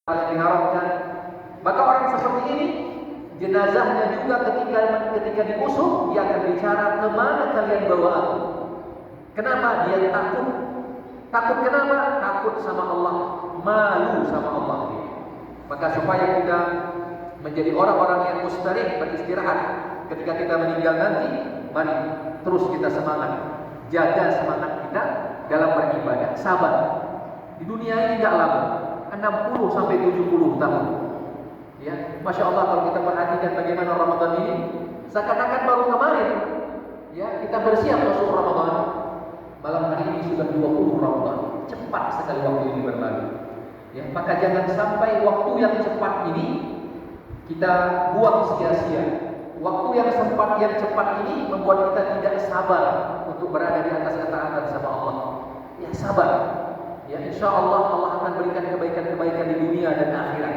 yang diharamkan. Maka orang seperti ini jenazahnya juga ketika diusung dia akan bicara, kemana kalian bawa aku? Kenapa? Dia takut. Takut kenapa? Takut sama Allah, malu sama Allah. Maka supaya kita menjadi orang-orang yang mustarih, beristirahat ketika kita meninggal nanti, mari terus kita semangat, jaga semangat kita dalam beribadah, sabar. Di dunia ini tidak lama, 60 sampai 70 tahun. Ya, Masya Allah kalau kita perhatikan bagaimana Ramadan ini, seakan-akan baru kemarin ya kita bersiap masuk Ramadan. Malam hari ini sudah 20 Ramadan. Cepat sekali waktu ini berlalu. Ya, maka jangan sampai waktu yang cepat ini kita buang sia-sia. Waktu yang cepat ini membuat kita tidak sabar untuk berada di atas ketaatan sama Allah. Ya, sabar. Ya, insya Allah Allah akan berikan kebaikan-kebaikan di dunia dan akhirat.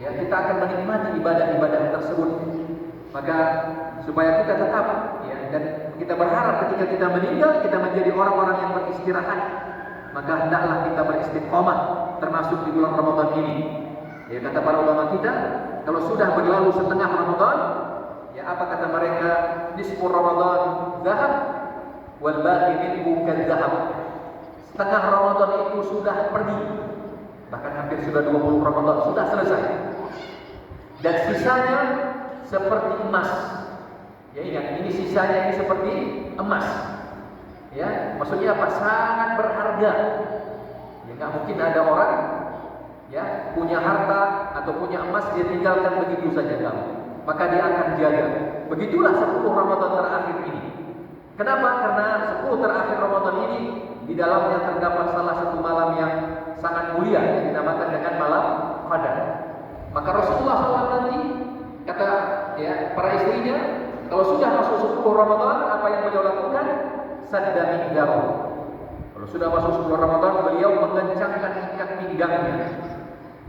Ya, kita akan menikmati ibadah-ibadah tersebut. Maka supaya kita tetap ya, dan kita berharap ketika kita meninggal kita menjadi orang-orang yang beristirahat, maka hendaklah kita beristiqomah termasuk di bulan Ramadan ini. Ya, kata para ulama kita, kalau sudah berlalu setengah Ramadan, ya apa kata mereka? Nisfu Ramadan zahab wal baqi minhu kadzahab. Setengah Ramadan itu sudah pergi, bahkan hampir sudah 20 Ramadan sudah selesai, dan sisanya seperti emas. Ya ingat, ini sisanya ini seperti emas. Ya, maksudnya apa? Sangat berharga. Ya nggak mungkin ada orang ya punya harta atau punya emas dia tinggalkan begitu saja kamu. Maka dia akan jaga. Begitulah 10 Ramadan terakhir ini. Kenapa? Karena 10 terakhir Ramadan ini di dalamnya terdapat salah satu malam yang sangat mulia yang dinamakan dengan malam Qadar. Maka Rasulullah SAW nanti kata ya para istrinya, kalau sudah masuk 10 Ramadan apa yang beliau lakukan? Sadda mihdaru. Kalau sudah masuk 10 Ramadan beliau mengencangkan ikat pinggangnya.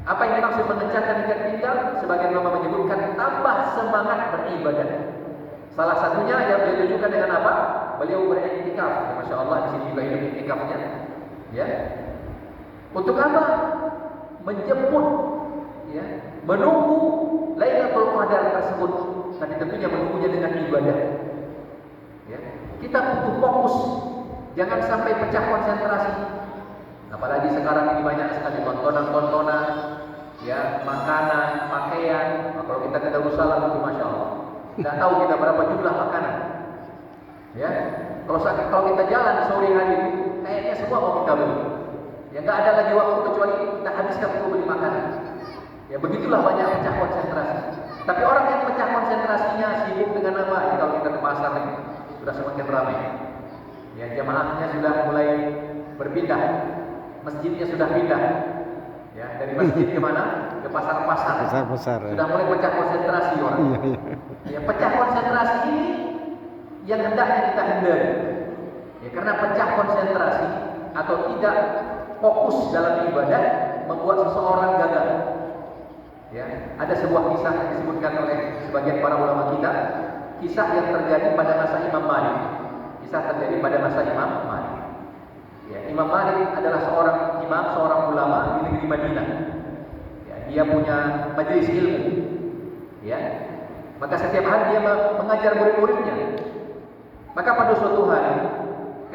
Apa yang dimaksud mengencangkan ikat pinggang? Sebagian ulama menyebutkan tambah semangat beribadah. Salah satunya yang ditunjukkan dengan apa? Beliau beriktikaf. Ya, Masya Allah di sini juga ini iktikafnya. Ya. Untuk apa? Menjemput, ya, menunggu Lailatul Qadar tersebut. Tapi tentunya menunggunya dengan ibadah. Ya. Kita butuh fokus, jangan sampai pecah konsentrasi. Apalagi sekarang ini banyak sekali tontonan-tontonan, ya, makanan, pakaian. Nah, kalau kita ke Darussalam itu Masya Allah, tidak tahu kita berapa jumlah makanan. Ya, kalau kita jalan sore hari itu, kayaknya semua mau kita beli. Ya nggak ada lagi waktu kecuali kita habiskan untuk beli makanan. Ya begitulah banyak pecah konsentrasi. Tapi orang yang pecah konsentrasinya sibuk dengan apa? Ya, kalau kita ke pasar ini sudah semakin ramai. Ya jamaahnya sudah mulai berpindah, masjidnya sudah pindah. Ya dari masjid ke mana? Ke pasar-pasar. Pasar-pasar. Sudah mulai pecah konsentrasi orang. Ya pecah konsentrasi ini yang hendaknya kita hindari. Ya karena pecah konsentrasi atau tidak fokus dalam ibadah membuat seseorang gagal. Ya, ada sebuah kisah yang disebutkan oleh sebagian para ulama kita, kisah yang terjadi pada masa Imam Malik. Kisah terjadi pada masa Imam Malik. Ya, Imam Malik adalah seorang imam, seorang ulama di negeri Madinah. Ya, dia punya majelis ilmu. Ya, maka setiap hari dia mengajar murid-muridnya. Maka pada suatu hari,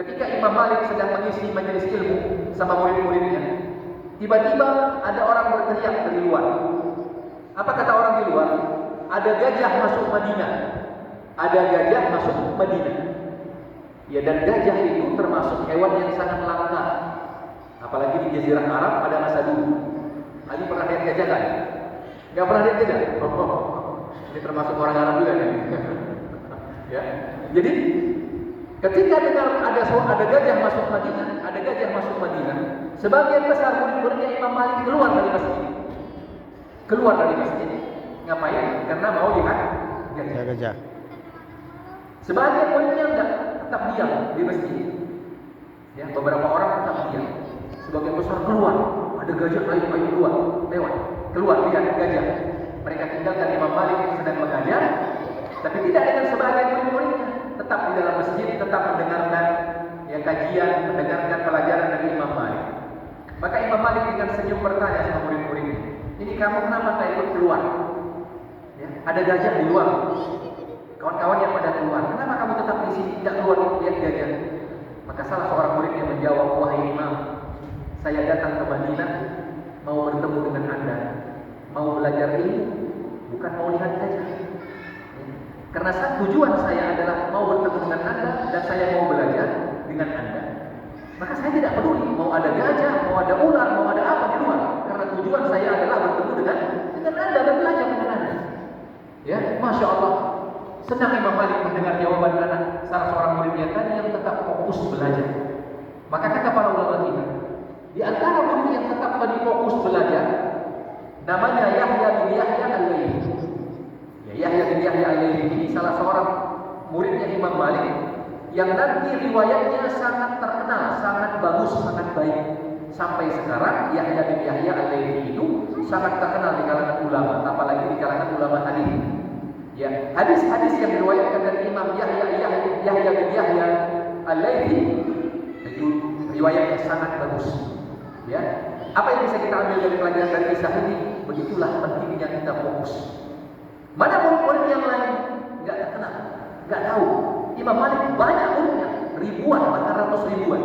ketika Imam Malik sedang mengisi majelis ilmu sama murid-muridnya, tiba-tiba ada orang berteriak dari luar. Apa kata orang di luar? Ada gajah masuk Madinah. Ada gajah masuk Madinah. Ya, dan gajah itu termasuk hewan yang sangat langka. Apalagi di Jazirah Arab pada masa dulu. Ali pernah lihat gajah kan? Gak pernah lihat gajah? Ini termasuk orang Arab juga nih. Ya. Jadi ketika dengar ada gajah masuk Madinah, sebagian besar murid-muridnya Imam Malik keluar dari masjid. Ngapain? Karena mau lihat gajah. Sebagian muridnya enggak, tetap diam di masjid. Ya, beberapa orang tetap diam. Sebagian besar keluar, ada gajah, ayo keluar lihat gajah. Mereka tinggalkan Imam Malik yang sedang mengajar, tapi tidak dengan sebagian murid-muridnya. Tetap di dalam masjid, tetap mendengarkan ya kajian, mendengarkan pelajaran dari Imam Malik. Maka Imam Malik dengan senyum bertanya sama murid-muridnya, kamu kenapa nggak ikut keluar? Ya, ada gajah di luar. Kawan-kawan yang pada keluar, kenapa kamu tetap di sini tidak keluar lihat gajah? Maka salah seorang muridnya menjawab, wahai imam, saya datang ke Madinah mau bertemu dengan Anda, mau belajar ilmu, bukan mau lihat gajah. Karena tujuan saya adalah mau bertemu dengan Anda dan saya mau belajar dengan Anda. Maka saya tidak peduli mau ada gajah, mau ada ular, mau ada apa di luar. Karena tujuan saya adalah bertemu dengan Anda dan belajar dengan Anda. Ya, masya Allah. Senang Imam Malik mendengar jawaban anak salah seorang muridnya tadi yang tetap fokus belajar. Maka kata para ulama kita, di antara murid yang tetap tadi fokus belajar, namanya Yahya bin Yahya al-Laythi. Yahya bin Yahya al-Laythi ini salah seorang muridnya Imam Malik yang nanti riwayatnya sangat terkenal, sangat bagus, sangat baik. Sampai sekarang Yahya bin Yahya al-Laythi itu sangat terkenal di kalangan ulama, apalagi di kalangan ulama hadis. Ya, hadis-hadis yang diriwayatkan dari Imam Yahya bin Yahya al-Laythi itu riwayatnya sangat bagus. Ya, apa yang bisa kita ambil dari pelajaran dari kisah ini? Begitulah pentingnya kita fokus. Mana murid-murid yang lain nggak terkenal, nggak tahu. Imam Malik banyak muridnya, ribuan, bahkan ratus ribuan.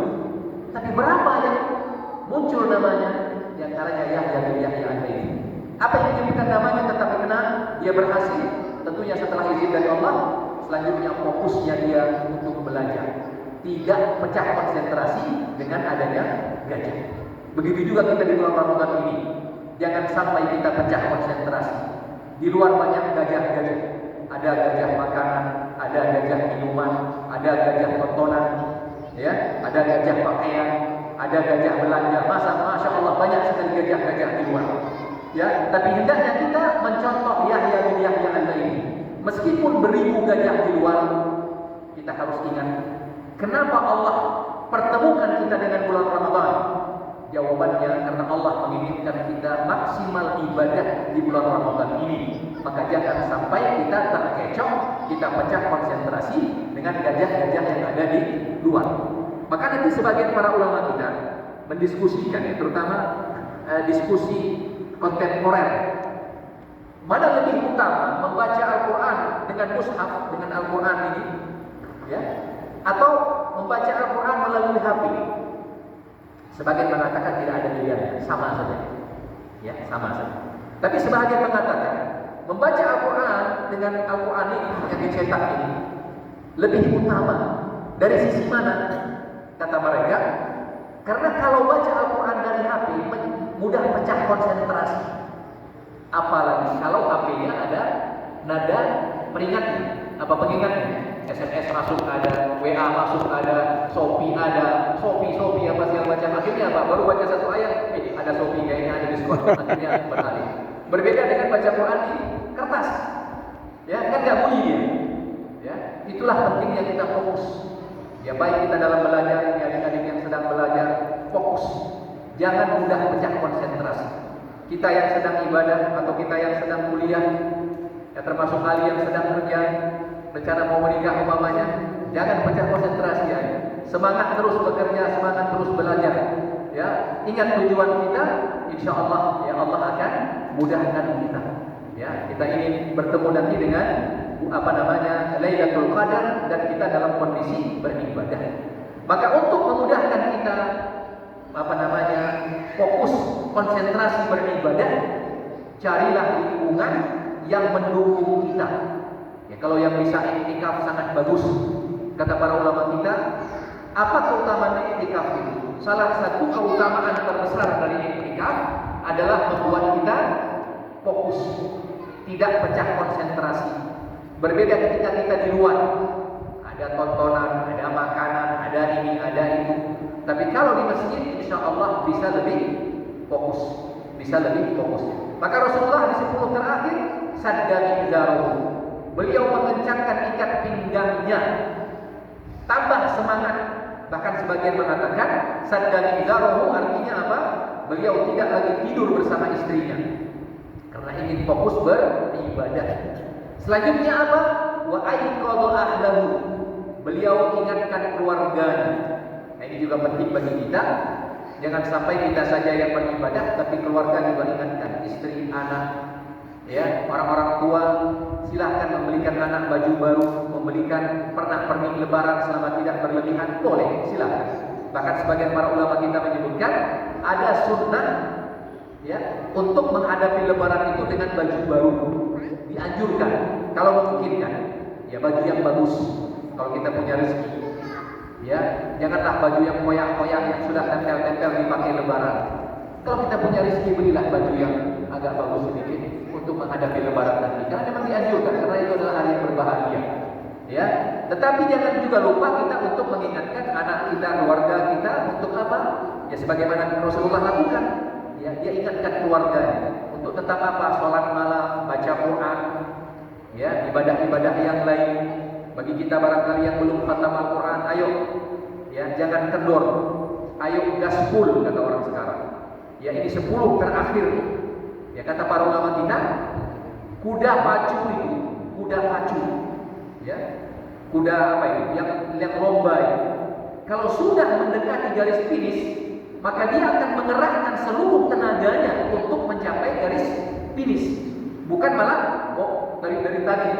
Tapi berapa yang muncul namanya? Di antaranya Yahya bin Yahya al-Laythi. Apa yang menyebutkan namanya tetap dikenal? Dia berhasil. Tentunya setelah izin dari Allah, selanjutnya fokusnya dia untuk belajar. Tidak pecah konsentrasi dengan adanya gajah. Begitu juga kita di bulan Ramadan ini. Jangan sampai kita pecah konsentrasi. Di luar banyak gajah-gajah. Ada gajah makanan, ada gajah minuman, ada gajah tontonan, ya, ada gajah pakaian, ada gajah belanja. Masya Allah banyak sekali gajah-gajah di luar. Ya, tapi hendaknya kita mencontoh Yahya bin Yahya al-Laythi. Meskipun beribu gajah di luar, kita harus ingat kenapa Allah pertemukan kita dengan bulan Ramadan. Jawabannya karena Allah menginginkan kita maksimal ibadah di bulan Ramadan ini. Maka jangan sampai kita terkecoh, kita pecah konsentrasi dengan gajah-gajah yang ada di luar. Maka nanti sebagian para ulama kita mendiskusikan, ya, terutama diskusi kontemporer. Mana lebih utama, membaca Al-Quran dengan mushaf, dengan Al-Quran ini, ya, atau membaca Al-Quran melalui HP? Sebagian mengatakan tidak ada pilihan, sama saja, ya, sama saja. Tapi sebagian mengatakan membaca Al-Quran dengan Al-Quran ini yang dicetak ini lebih utama. Dari sisi mana? Kata mereka, karena kalau baca Al-Quran dari HP mudah pecah konsentrasi. Apalagi kalau HP-nya ada nada peringatnya, apa pengingatnya? SMS masuk ada, WA masuk ada, Shopee ada, Shopee apa segala macam. Akhirnya apa? Baru baca satu ayat, ada Shopee kayaknya ada diskon. Akhirnya beralih. Berbeda dengan baca Quran di kertas, ya kan nggak bunyi dia. Ya, itulah pentingnya kita fokus. Ya baik kita dalam belajar, ya adik-adik yang sedang belajar, fokus. Jangan mudah pecah konsentrasi. Kita yang sedang ibadah atau kita yang sedang kuliah, ya termasuk kalian yang sedang kerja, rencana mau menikah umpamanya, jangan pecah konsentrasi ya. Semangat terus bekerja, semangat terus belajar. Ya, ingat tujuan kita, insya Allah ya Allah akan mudahkan kita. Ya, kita ingin bertemu nanti dengan Lailatul Qadar dan kita dalam kondisi beribadah. Maka untuk memudahkan kita fokus konsentrasi beribadah, carilah lingkungan yang mendukung kita. Ya, kalau yang bisa iktikaf sangat bagus. Kata para ulama kita, apa keutamaan iktikaf itu? Salah satu keutamaan terbesar dari iktikaf adalah membuat kita fokus, tidak pecah konsentrasi. Berbeda ketika kita di luar, ada tontonan, ada makanan, ada ini, ada itu. Tapi kalau di masjid, insya Allah bisa lebih fokus, Maka Rasulullah di 10 terakhir sadda izarahu. Beliau mengencangkan ikat pinggangnya, tambah semangat. Bahkan sebagian mengatakan sadda izarahu artinya apa? Beliau tidak lagi tidur bersama istrinya karena ingin fokus beribadah. Selanjutnya apa? Wa aiqadha ahlahu. Beliau ingatkan keluarganya. Nah, ini juga penting bagi kita. Jangan sampai kita saja yang beribadah, tapi keluarga juga ingatkan, istri, anak, orang-orang tua silahkan membelikan anak baju baru, membelikan pernak-pernik lebaran selama tidak berlebihan, boleh, silahkan. Bahkan sebagian para ulama kita menyebutkan ada sunnah ya untuk menghadapi lebaran itu dengan baju baru, dianjurkan kalau memungkinkan ya, baju yang bagus kalau kita punya rezeki ya, janganlah baju yang koyak-koyak yang sudah tempel-tempel dipakai lebaran. Kalau kita punya rezeki, belilah baju yang agak bagus sedikit untuk menghadapi lebaran nanti, karena memang dianjurkan, karena itu adalah hari yang berbahagia ya. Tetapi jangan juga lupa kita untuk mengingatkan anak kita, keluarga kita untuk apa ya, sebagaimana Rasulullah lakukan ya, dia ingatkan keluarganya untuk tetap apa, sholat malam, baca Quran ya, ibadah-ibadah yang lain. Bagi kita barangkali yang belum khatam Al-Quran, ayo ya, jangan kendor, ayo gaspul kata orang sekarang ya. Ini 10 terakhir ya, kata para ulama kita, kuda pacu itu, kuda pacu ya, kuda apa itu, yang lomba itu, kalau sudah mendekati garis finish, maka dia akan mengerahkan seluruh tenaganya untuk mencapai garis finish. Bukan malah dari tadi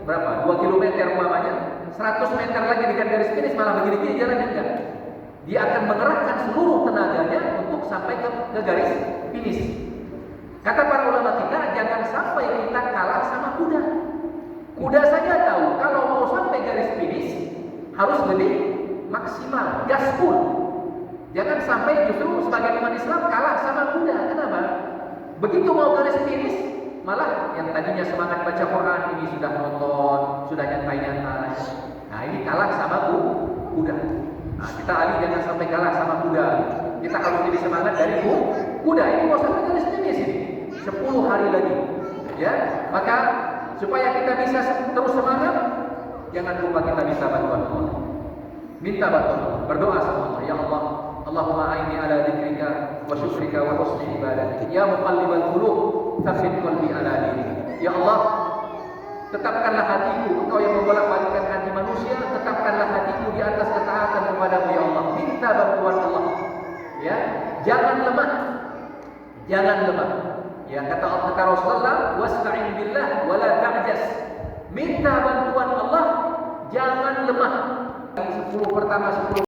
berapa? 2 km umpamanya, 100 meter lagi dekat garis finish malah begini-gini jalannya, enggak. Dia akan mengerahkan seluruh tenaganya untuk sampai ke garis finish. Kata para ulama kita, jangan sampai kita kalah sama kuda. Kuda saja tahu kalau mau sampai garis finish harus lebih maksimal, gaspul. Jangan sampai justru sebagai umat Islam kalah sama kuda. Kenapa? Begitu mau garis finish, malah yang tadinya semangat baca Quran ini sudah nonton, sudah nyantai-nyantai. Nah, ini kalah sama kuda. Nah, kita jangan sampai kalah sama kuda. Kita harus lebih semangat dari kuda. Ini mau sampai garis finish ini 10 hari lagi. Ya, maka supaya kita bisa terus semangat, jangan lupa kita minta bantuan Allah. Minta bantuan Allah, berdoa sama Allah, ya Allah, Allahumma a'inni ala dzikrika wa syukrika wa husni ibadatik. Ya muqallibal qulub, tsabbit qalbi ala dinik. Ya Allah, tetapkanlah hatiku, Engkau yang membolak-balikkan hati manusia, tetapkanlah hatiku di atas ketaatan kepadamu ya Allah. Minta bantuan Allah. Ya, jangan lemah. Jangan lemah. Ya, kata Rasulullah, wasta'in billah wa la ta'jas. Minta bantuan Allah, jangan lemah. 10 pertama 10